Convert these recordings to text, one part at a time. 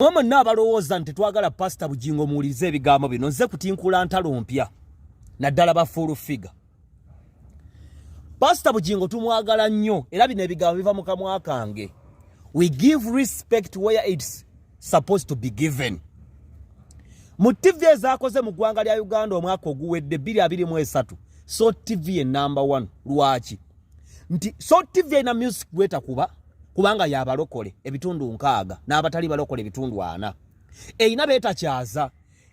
Mama nabalowooza nti twagala Pastor Bujjingo muwulirize ebigambo bino nze kutinkula ntalo mpya naddala ba full figure. Pastor Bujjingo tumwagala nnyo era bino ebigambo biva mu kamwa kange. We give respect where it's supposed to be given. Mu TV ezaakoze mu ggwanga lya Uganda omwaka oguwedde 2023 So TV number 1 lwaki nti So TV ina music weta kubanga yabalokole ebitundu nkaaga n'abatali balokole ebitundu 4 eina beta kyaza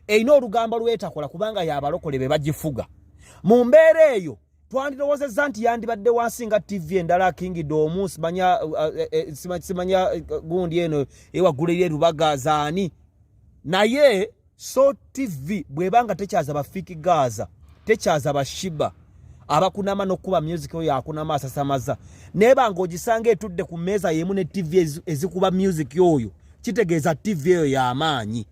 eina olugamba lweta kola kubanga yabalokole be bagifuga mu mbeera eyo twandirowoozezza nti yandibadde wansinga TV endala Kingdom simanya gundi eno ewagulire Rubaga zaani naye So TV bwebanga tekyaza bafiki Gaza tekyaza bashiba abakunama nokuba music yo yakunama asasamaza nebanga ogisange etudde ku meza yemu ne TV ezikuba music yoyo kitegeeza TV yo ya amaanyi.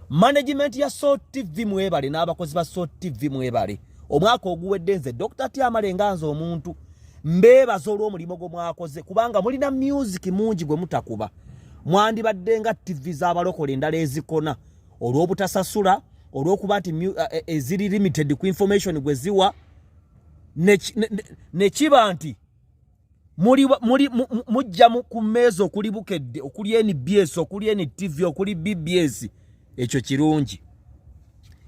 Management ya So TV mwebale n'abakozi ba So TV mwebale omwaka oguwedde nze Dr. Tyamalenganza omuntu mbeebaza olw'omulimu gwo mwakoze kubanga mulina music mungi gwe mutakuba mwandibadde nga TV z'abalokole endala ezikona olw'obutasasula olw'okuba nti eziri limited ku information gwe ziwa ne kiba nti mujja ku mmeeza okuli Bukedde okuli NBS okuli NTV okuli BBS ekyo kirungi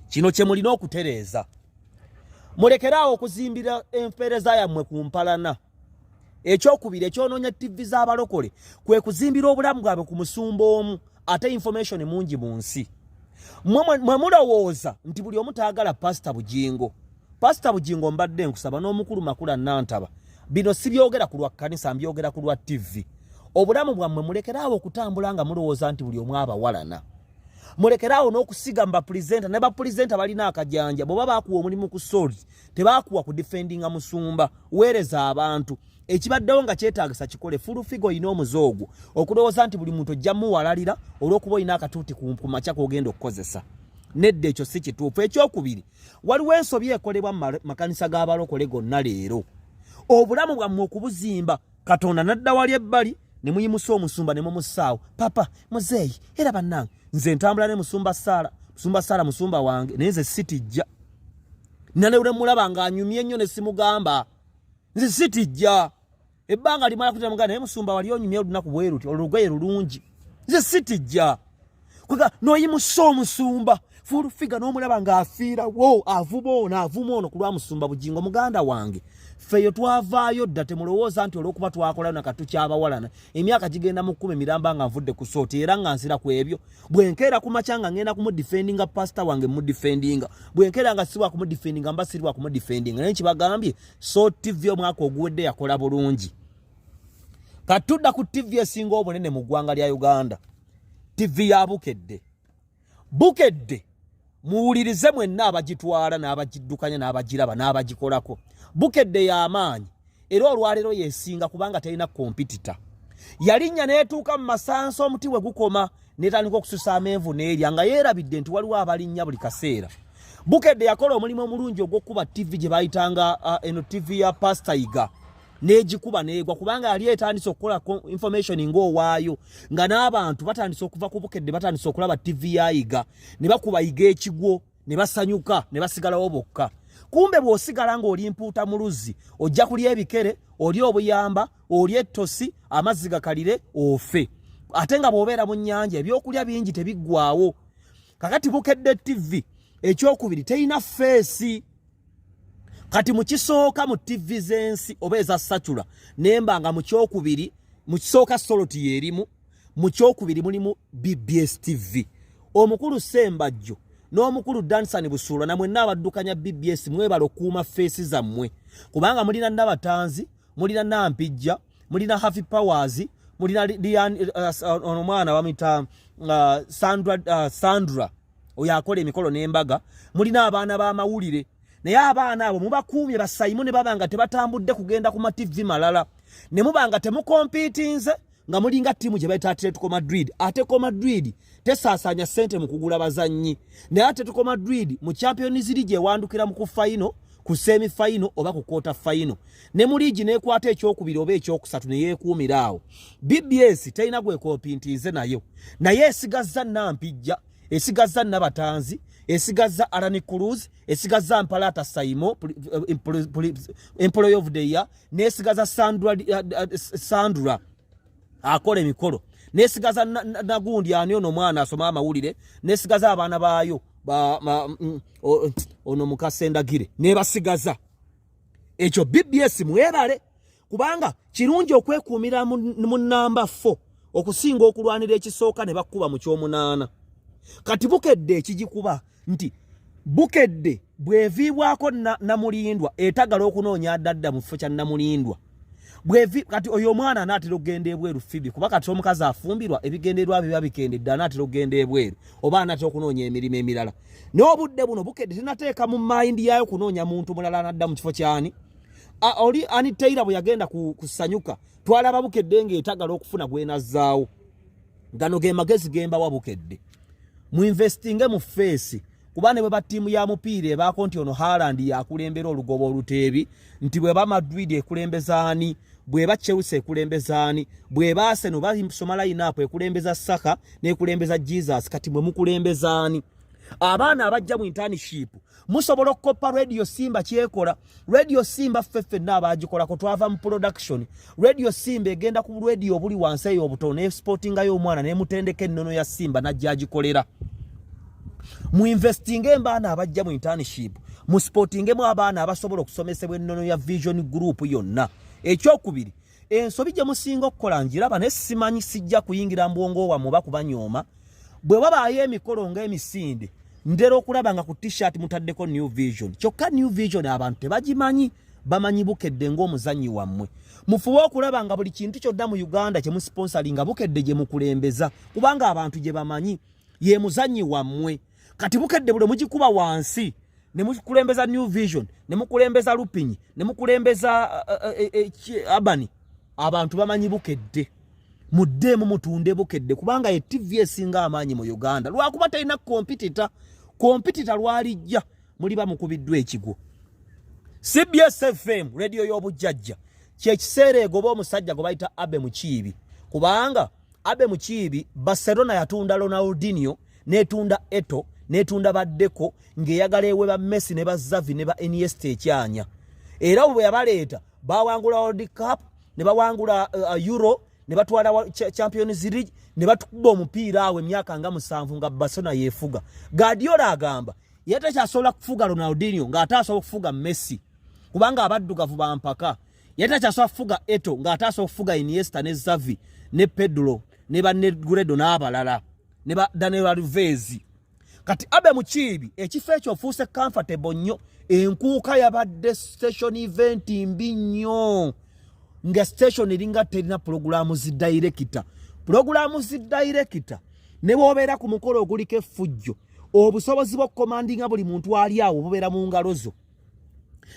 kino kye mulina okutereeza mulekeraawo okuzimbira empeereza yammwe ku mpalana ekyokubiri ekyonoonya TV z'abalokole kwe kuzimbira obulamu bwabwe ku musumba omu ate information mungi mu nsi mwe mulowooza nti buli omu taagala Pastor Bujjingo. Pastor Bujjingo mbadde nkusaba n'omukulu Makula Nantaba bino sibyogera ku lwa kkanisa mbyogera ku lwa TV. Obulamu bwammwe mulekeraawo okutambula nga mulowooza nti buli omu abawalana. Mulekeraawo n'okusiga mbapresenta ne bapresenta balina akajanja bwe bakuwa omulimu ku soul tebakuwa ku defendinga musumba weereza abantu ekibaddewo nga kyetaagisa kikole full figure ino omuzoogo okulowooza nti buli muntu ojja muwalalira olw'okuba olina akatuuti ku makya k'ogenda okukozesa nedda ekyo si kituufu. Ekyokubiri waliwo ensobi ekolebwa mu makanisa g'abalokole gonna leero obulamu bwammwe okubuzimba Katonda nadda wali ebbali ne muyimusa omusumba ne mumusaawo papa muzeeyi era bannange nze ntambula ne musumba Sala musumba wange naye nze sitijja nalewule mulaba ng'anyumye ennyo ne simugamba nze sitijja ebbanga limala kutamugana naye musumba wali onyumye olunaku bweruti olugoye lulungi nze sitijja kwega n'oyimusa omusumba full figure n'omulaba ng'afiira wo avuma ono ku lwa musumba Bujjingo muganda wange feyo twavaayo dda temulowooza nti olw'okuba twakolayo nakatukyabawalana emyaka gigenda mu 10 miramba nga nvudde ku sooti era nga nsira ku ebyo bwenkeera ku makya nga ngenda kumudifendinga pastor wange mudifendinga bwenkeera nga sirwa kumudifendinga mba sirwa kumudifendinga naye kibagambye So TV omwaka oguwedde yakola bulungi. Katudda ku TV esinga obunene mu ggwanga lya Uganda TV ya Bukedde muwulirize mwenna abagitwala n'abagiddukanya n'abagiraba n'abagikolako. Bukedde y'amaanyi era olwaleero yesinga kubanga talina kompitita yalinnya n'etuuka mu masanso omuti we gukoma n'etandika okususa amenvu n'erya nga yeerabidde nti waliwo abalinnya buli kaseera. Bukedde yakola omulimu omulungi ogw'okuba TV gye bayitanga eno TV ya Pastor Iga n'egikuba n'egwa kubanga yali etandise okukola information ng'owaayo nga n'abantu batandise okuva ku Bukedde batandise okulaba TV ya Iga ne bakuba Iga ekigwo ne basanyuka ne basigalawo bokka. Kumbe bw'osigala ng'oli mpuuta mu luzzi ojja kulya ebikere oli obuyamba oli ettosi amazzi gakalire ofe ate nga bw'obeera mu nnyanja ebyokulya bingi tebiggwaawo. Kakati Bukedde TV ekyokubiri terina feesi kati mukisooka mu TV z'ensi oba eza satula nembanga mu kyokubiri mu kisooka soloti yerimu mu kyokubiri mulimu BBS TV omukulu Sembajjo n'omukulu Dansani Busuula namwe n'abaddukanya BBS mwebala okuuma feesi zammwe kubanga mulina Nabatanzi mulina Nampijja mulina Happy Powers mulina omwana bamuyita Sandra oyo akola emikolo n'embaga mulina abaana b'amawulire naye abaana abo mubakuumye basayimu ne babanga tebatambudde kugenda ku TV malala ne mubanga temukompitinze nga mulinga timu gye bayita Atletico Madrid. Atletico Madrid tesaasanya ssente mu kugula bazannyi naye Atletico Madrid mu Champions League ewandukira mu ku final ku semi final oba ku quarter final ne mu ligi nekwata ekyokubiri oba ekyokusatu ne yeekuumiraawo. BBS talina gwe kompintize nayo naye esigazza Nampijja, esigazza Nabatanzi, esigazza Arani Cruz, esigazza Mpalata Saimo employee of the year, nesigaza Sandra akola emikolo, nesigaza Nagundi ani ono mwana asoma amawulire, nesigaza abaana baayo ono Mukasendagire ne basigaza. Ekyo BBS mwebale kubanga kirungi okwekuumira mu namba 4 okusinga okulwanira ekisooka ne bakuba mu kyomunaana. Kati Bukedde ekigikuba nti Bukedde bweviibwako Namulindwa etagala okunoonya addadda mu kifo kya Namulindwa. Kati oyo omwana anaatera okugenda ebweru Fibi kuba kati omukazi afumbirwa ebigenderwa biba bikendedde anaatera okugenda ebweru oba anaatera okunoonya emirimu emirala. N'obudde buno Bukedde tenateeka mu mayindi yaayo kunoonya muntu mulala anadda mu kifo kyani. Oli ani Taylor bwe yagenda kusanyuka twalaba Bukedde ng'etagala okufuna gwenazzaawo. Gano ge magezi gemba wa Bukedde. Muinvestinge mu face kuba ne bwe tiimu ya mupiira ebaako nti ono Haaland yakulembera olugobo oluteebi, nti bwe ba Madrid ekulembezaani, bwe ba Chelsea ekulembezaani, bwe ba Arsenal basoma line-up ekulembeza Saka n'ekulembeza Jesus, kati mwe mukulembezaani. Abaana abajja mu internship musobola okukoppa Radio Simba kyekola. Radio Simba ffeffe n'abaagikola ko twava mu production. Radio Simba egenda ku radio buli wansi eyo obutono ne sportinga y'omwana ne mutendeke ennono ya Simba najja agikolera. Mu investing embaana abajja mu internship, mu sporting mu abaana abasobola okusomesebwa ennono ya Vision Group yonna. Ekyokubiri, ensobi gye musinga okukola njiraba ne simanyi sijja kuyingira mbwongo wa muba kubanyooma. Bwe wabaayo emikolo ng'emisinde ndera okulaba nga ku t-shirt mutaddeko New Vision. Kyokka New Vision abantu tebagimanyi, bamanyi Bukedde ng'omuzanyi wammwe. Mufuwe okulaba nga buli kintu kyonna mu Uganda kye musponsoringa Bukedde gye mukulembeza kubanga abantu gye bamanyi ye muzanyi wammwe. Kati Bukedde bule mugikuba wansi ne mukulembeza New Vision, ne mukulembeza Lupinyi, ne mukulembeza Abani, abantu bamanyi Bukedde. Muddemu mutunde Bukedde kubanga ye TV esinga amaanyi mu Uganda. Lwakuba talina kompitita lwalijja muliba mukubiddwa ekigo. CBS FM radio y'obujjajja kyekiseera egoba omusajja gwe bayita Abe Mukiibi kubanga Abe Mukiibi Barcelona yatunda Ronaldinho netunda Eto netunda baddeko ng'eyagala ewe ba Messi ne ba Xavi ne ba Iniesta ekyanya. Era bwe yabaleeta bawangula World Cup ne bawangula Euro ne batwala Champions League ne batukuba omupiira awe emyaka nga 7 nga Barcelona yefuga. Guardiola agamba yete kyasobola kufuga Ronaldinho ng'ataasobola okufuga Messi kubanga abaddugavu bampaka. Yete kyasobola kufuga Eto ng'ataasobola okufuga Iniesta ne Xavi ne Pedro ne ba Negredo n'abalala ne ba Daniel Alves. Kati Abe Mukiibi ekifo ekyo ofuuse comfortable nnyo. Enkuuka yabadde station event mbi nnyo nga station eringa terina programu zi director. Programu zi director ne bwobeera ku mukolo oguliko effujjo obusobozi bw'okukomandinga buli muntu ali awo bubeera mu ngalo zo.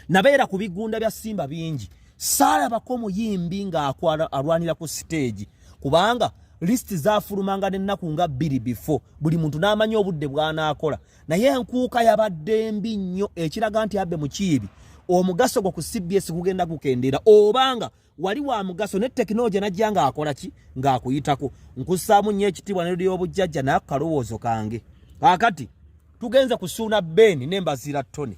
Nabeera ku bigunda bya Simba bingi saalabako omuyimbi ng'alwanira ku stage kubanga list zaafulumanga n'ennaku nga 2 before buli muntu n'amanya obudde bw'anaakola. Naye enkuuka yabadde mbi nnyo ekiraga nti Abe Mukiibi omugaso gwo ku CBS gugenda gukendera obanga wali wa mugaso ne teknology najja ng'akola ki ng'akuyitako. Nkussaamu nnyo ekitiibwa ne radio y'obujjajja naye akalowoozo kange. Kaakati tugenze kusuuna Beni n'embazira Tony.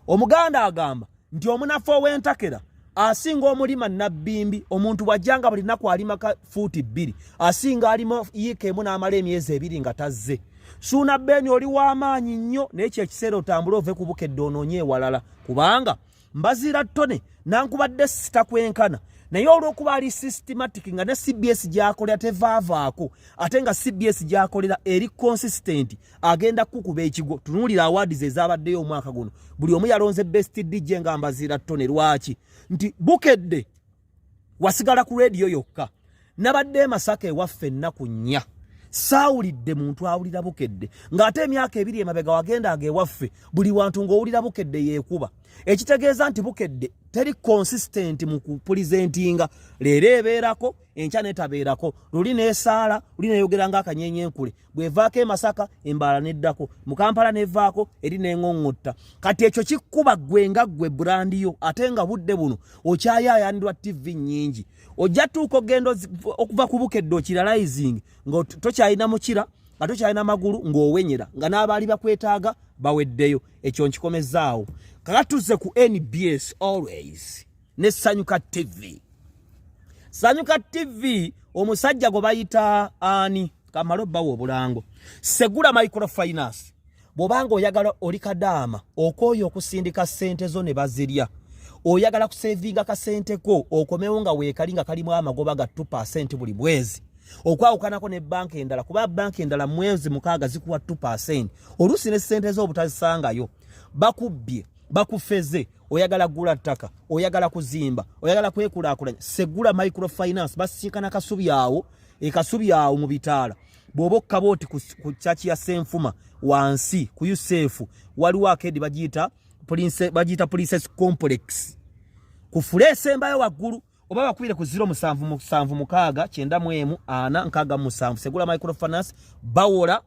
Omuganda agamba nti omunafu ow'entakera asinga omulima nabbimbi omuntu bwajjanga buli nnaku alima ka fuuti 2 asinga alima yiika emu n'amala emyezi 2 nga tazze. Suuna Beni oli w'amaanyi nnyo n'ekyo ekiseera otambule ove ku Bukedde onoonye ewalala kubanga mbazira Tone nankubadde sitakwenkana naye olw'okuba ali systematic nga ne CBS gy'akolera tevaavaako ate nga CBS gy'akolera eri consistent agenda kukuba ekigo. Tunuulira awards ezabaddeyo omwaka guno buli omu yalonze best DJ nga mbazira Tone. Lwaki? Nti Bukedde wasigala ku radio yokka. Nabadde Masaka ewaffe ennaku 4 saawulidde muntu awulira Bukedde ng'ate emyaka 2 emabega wagenda agewaffe buli wantu ng'owulira Bukedde yeekuba. Ekitegeeza nti Bukedde teri consistent mu kupresentinga leero ebeerako enkya netabeerako luli neesaala luli neeyogera ng'akanyenye enkule bwevaako e Masaka embaala neddako mu Kampala nevaako eri n'eŋŋoŋŋotta kati ekyo kikkuba ggwe nga ggwe brand yo ate nga budde buno okyayaayanirwa TV nnyingi ojja tuuka ogenda okuva ku bukedde okiralizing nga tokyalina mukira nga tokyalina magulu ng'owenyera nga n'abaali bakwetaaga baweddeyo ekyo nkikomezaawo kakatuze ku NBS always ne Sanyuka TV. Sanyuka TV omusajja gwe bayita ani kamalo bawo obulango Segula Microfinance bw'obanga oyagala oli kadaama okooyo okusindika ssente zo ne bazirya oyagala kusevinga kasente ko okomewo nga weekali nga kalimu amagoba ga 2% buli mwezi okwawukanako ne banki endala kuba banki endala mwezi mukaaga zikuwa 2% oluusi ne ssente zo obutazisangayo bakubbye bakufeze oyagala gula ttaka oyagala kuzimba oyagala kwekulaakulanya Segula Microfinance basinkana kasubi awo ekasubi awo mu bitaala bw'oba okkabooti ku chachi ya Senfuma wansi ku Yusefu waliwo akedi bagiyita Princess Complex kufule esembayo waggulu oba bakubire ku 07769447 Segula Microfinance bawola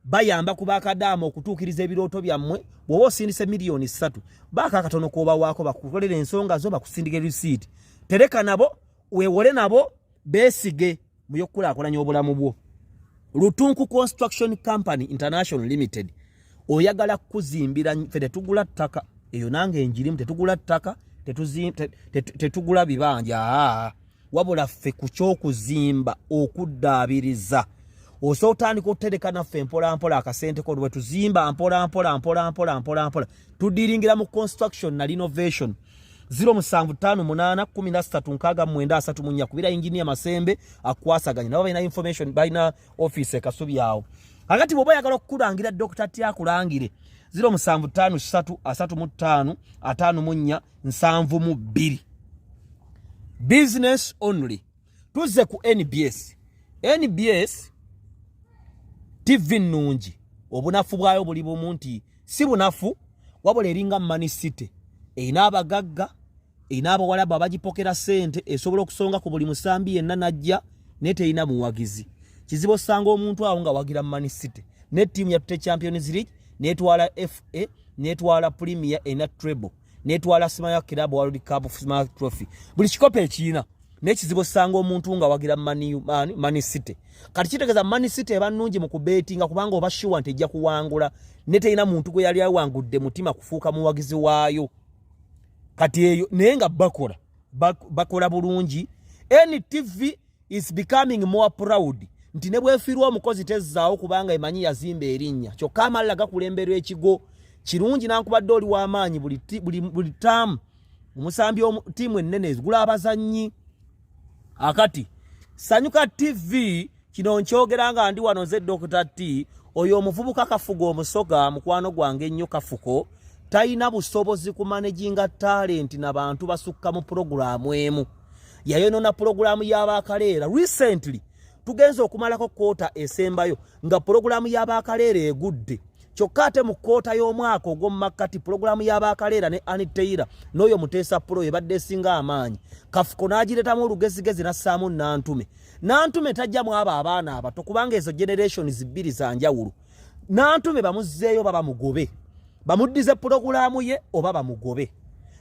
bayamba kubakadaama okutuukiriza ebirooto byammwe bw'oba osindise miliyoni 3 baaka akatono kooba waako bakukolera ensonga zo bakusindika receipt tereka nabo weewole nabo beesige mu y'okulaakulanya obulamu bwo Lutunku Construction Company International Limited oyagala kuzimbira ffe tugula ttaka eyo nange enjirimu tetugula ttaka tetugula bibanja wabula ffe ku ky'okuzimba okuddaabiriza osotandika okutereka naffe mpola akasente ko lwe tuzimba mpola tudiringira mu construction na renovation 0758 kubira engineer Masembe akwasaganya nabo balina information balina office ekasubi yawo akati bwoba yagala okukulangira Dr. T akulangire 0753355472 business only tuze ku NBS TV nungi obunafu bwayo buli bumu nti si bunafu wabula eringa Money City erina abagagga erina abawalabu abagipokera ssente esobola okusonga ku buli musambi yenna najja neteyina muwagizi kizibu osanga omuntu awo nga wagira Money City ne ttiimu yatutte Champions League netwala FA netwala Premier ena treble netwala Smile Club World Cup Smile Trophy buli kikope ekiina nekizibu osanga omuntu nga wagira Money City kati kitegeeza Money City ebannungi mu kubetinga kubanga oba sure nti ejja kuwangula neteyina muntu gwe yali awangudde mutima kufuuka muwagizi waayo kati eyo naye nga bakola bulungi NTV is becoming more proud nti ne bwefirwa omukozi tezzaawo kubanga emanyi yazimba erinnya kyokka amalala gakulemberwa ekigo kirungi nankubadde oli w'amaanyi buli taamu omusambi ttiimu ennene ezigula abazannyi akati Sanyuka TV kino nkyogera nga ndi wano nze Dr. T oyo omuvubuka Kafugo omusoga mukwano gwange ennyo Kafuko talina busobozi ku managinga talent n'abantu basukka mu programu emu yayonona programu y'abakaleera recently tugenze okumalako koota esembayo nga programu y'abakaleera egudde kyokka ate mu koota y'omwaka ogw'omumakkati programu y'abakaleera ne Aniteira n'oyo Muteesa Pro ebadde esinga amaanyi Kafuko n'agiretamu olugezigezi nassaamu Nantume tajjamu abo abaana abato kubanga ezo generations bbiri za njawulo Nantume bamuzzeeyo baba mugobe bamuddize programu ye oba bamugobe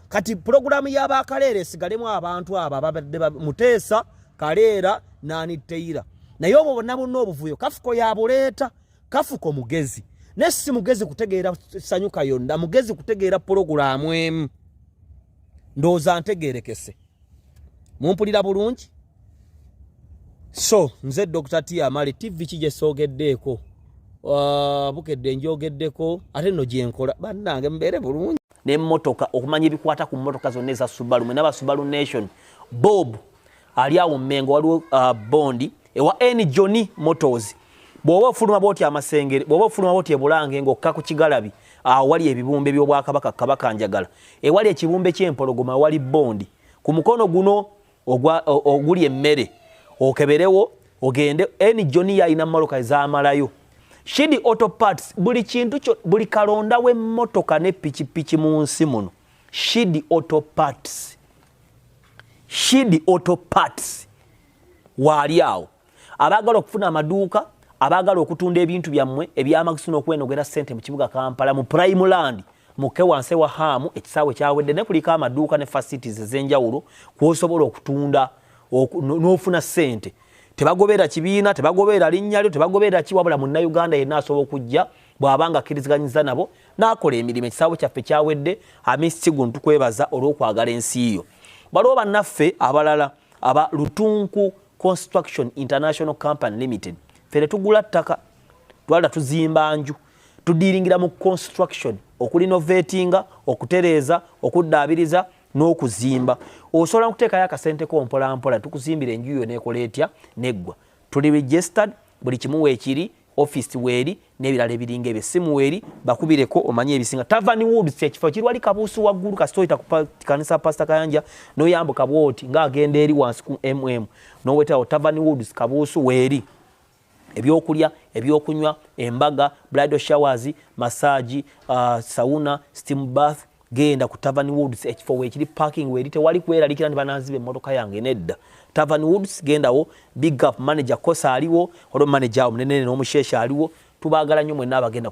kati programu y'abakaleera esigalemu abantu abo ababadde Muteesa Kaleera n'Aniteira naye obwo bonna bonna obuvuyo Kafuko yabuleeta Kafuko mugezi nesi mugezi kutegeera Sanyuka yonna mugezi kutegeera programu emu ndowooza ntegeerekese mumpulira bulungi so nze Dr. T Amale TV kije soogeddeeko bukedde njogeddeko ate nno gyenkola bannange mbeere bulungi n'emmotoka okumanya ebikwata ku mmotoka zonna eza Subaru mwena ba Subaru Nation Bob ali awo Mmengo waliwo bondi ewa N Johnny Motors bw'oba ofuluma bw'oti amasengere bw'oba ofuluma bw'oti ebulange ng'okka ku Kigalabi wali ebibumbe by'Obwakabaka Kabaka Njagala ewali ekibumbe ky'empologoma wali bondi ku mukono guno oguli emmere okeberewo ogende N Johnny yalina mmaloka ez'amalayo Shidi Auto Parts buli kintu kyo buli kalonda w'emmotoka ne pikipiki mu nsi muno Shidi Auto Parts. Shidi Auto Parts. Wali awo. Abagala okufuna amaduuka, abagala okutunda ebintu byammwe ebyamaguzi n'okwenogera ssente mu kibuga Kampala mu Prime Land. Muke wanse wa hamu ekisaawe kyawedde ne kuliko amaduuka ne facilities ez'enjawulo kw'osobola okutunda n'ofuna ssente. Tebagobeera kibiina, tebagobeera linnya lyo, tebagobeera kiwabula munnayuganda yenna asobola okujja bw'abanga akkiriziganyiza nabo n'akola emirimu. Ekisaawe kyaffe kyawedde. Amisi guno tukwebaza olw'okwagala ensi yo. Waliwo bannaffe abalala aba Lutunku Construction International Company Limited. Fere tugula ttaka twala tuzimba nju tudiringira mu construction okulinovatinga, okutereeza, okuddaabiriza n'okuzimba. Osobola okuteekayo akasente ko mpola mpola tukuzimbira enju yo n'ekola etya neggwa. Tuli registered, buli kimu weekiri, office weeri n'ebirala ebiringa ebyo. Simu weeri bakubireko omanye ebisinga. Tavern Woods ekifo kiri wali Kabuusu waggulu kasitoyita ku kanisa Pastor Kayanja n'oyambuka bwoti ng'agenda eri wansi ku n'owetawo Tavern Woods Kabuusu weeri. Ebyokulya, ebyokunywa, embaga, bridal showers, massage, sauna, steam bath, genda ku Tavern Woods ekifo weekiri parking weeri tewali kweralikira ne banazibe emmotoka yange nedda. Tavern Woods gendawo, big up manager Kosa aliwo, olwo manager omunene n'omushesha aliwo. Tubaagala nnyo mwenna abagenda